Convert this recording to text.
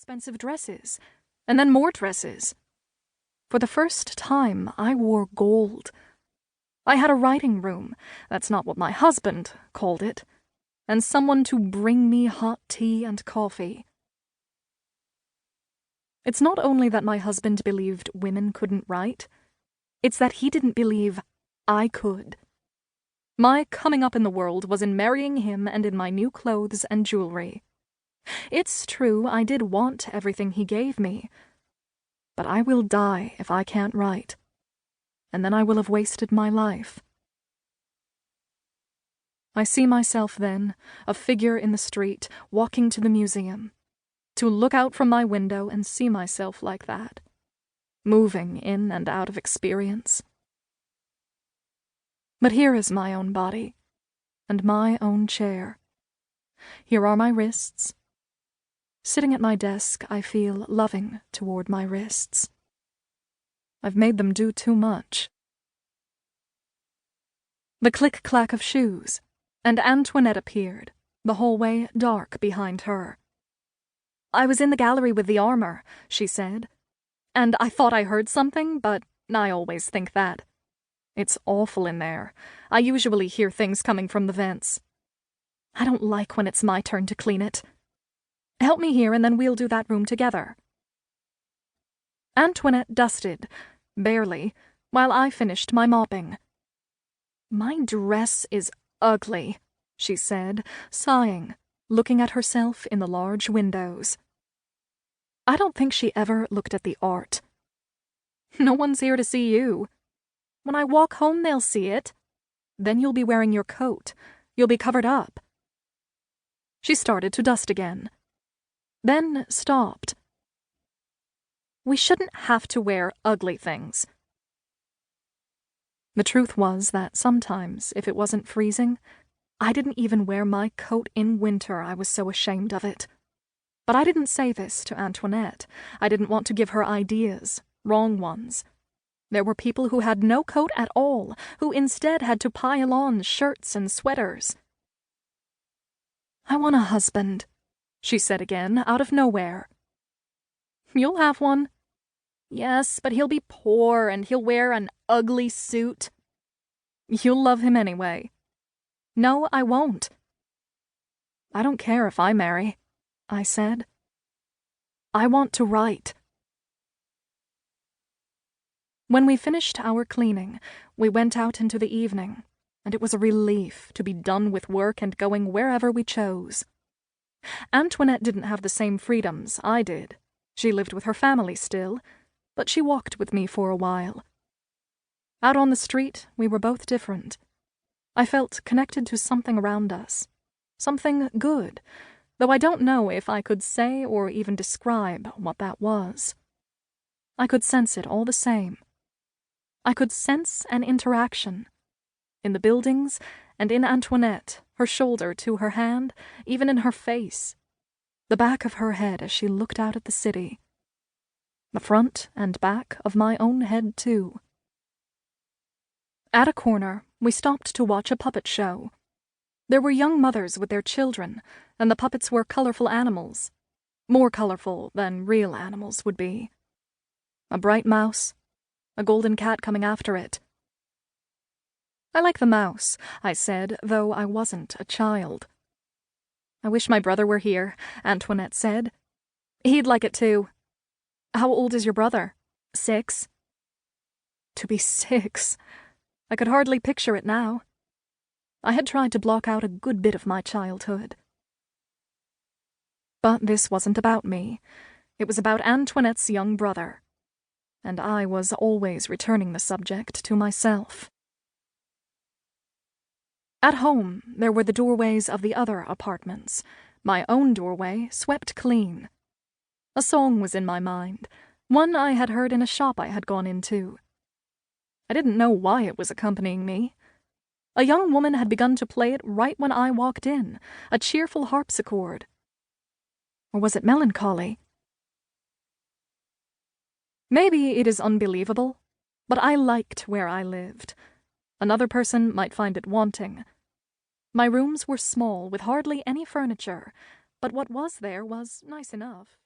expensive dresses, and then more dresses. For the first time, I wore gold. I had a writing room, that's not what my husband called it, and someone to bring me hot tea and coffee. It's not only that my husband believed women couldn't write, it's that he didn't believe I could. My coming up in the world was in marrying him and in my new clothes and jewelry. It's true, I did want everything he gave me, but I will die if I can't write, and then I will have wasted my life. I see myself then, a figure in the street, walking to the museum, to look out from my window and see myself like that, moving in and out of experience. But here is my own body, and my own chair. Here are my wrists. Sitting at my desk, I feel loving toward my wrists. I've made them do too much. The click-clack of shoes, and Antoinette appeared, the hallway dark behind her. "I was in the gallery with the armor," she said, "and I thought I heard something, but I always think that. It's awful in there. I usually hear things coming from the vents. I don't like when it's my turn to clean it. Help me here and then we'll do that room together." Antoinette dusted, barely, while I finished my mopping. "My dress is ugly," she said, sighing, looking at herself in the large windows. I don't think she ever looked at the art. "No one's here to see you. When I walk home, they'll see it. Then you'll be wearing your coat. You'll be covered up." She started to dust again, then stopped. "We shouldn't have to wear ugly things." The truth was that sometimes, if it wasn't freezing, I didn't even wear my coat in winter. I was so ashamed of it. But I didn't say this to Antoinette. I didn't want to give her ideas, wrong ones. There were people who had no coat at all, who instead had to pile on shirts and sweaters. "I want a husband," she said again, out of nowhere. "You'll have one." "Yes, but he'll be poor and he'll wear an ugly suit." "You'll love him anyway." "No, I won't." "I don't care if I marry," I said. "I want to write." When we finished our cleaning, we went out into the evening, and it was a relief to be done with work and going wherever we chose. Antoinette didn't have the same freedoms I did. She lived with her family still, but she walked with me for a while. Out on the street, we were both different. I felt connected to something around us, something good, though I don't know if I could say or even describe what that was. I could sense it all the same. I could sense an interaction. In the buildings, and in Antoinette, her shoulder to her hand, even in her face. The back of her head as she looked out at the city. The front and back of my own head, too. At a corner, we stopped to watch a puppet show. There were young mothers with their children, and the puppets were colorful animals. More colorful than real animals would be. A bright mouse, a golden cat coming after it. "I like the mouse," I said, though I wasn't a child. "I wish my brother were here," Antoinette said. "He'd like it too." "How old is your brother?" 6. To be 6. I could hardly picture it now. I had tried to block out a good bit of my childhood. But this wasn't about me. It was about Antoinette's young brother. And I was always returning the subject to myself. At home, there were the doorways of the other apartments. My own doorway swept clean. A song was in my mind, one I had heard in a shop I had gone into. I didn't know why it was accompanying me. A young woman had begun to play it right when I walked in, a cheerful harpsichord. Or was it melancholy? Maybe it is unbelievable, but I liked where I lived. Another person might find it wanting. My rooms were small, with hardly any furniture, but what was there was nice enough.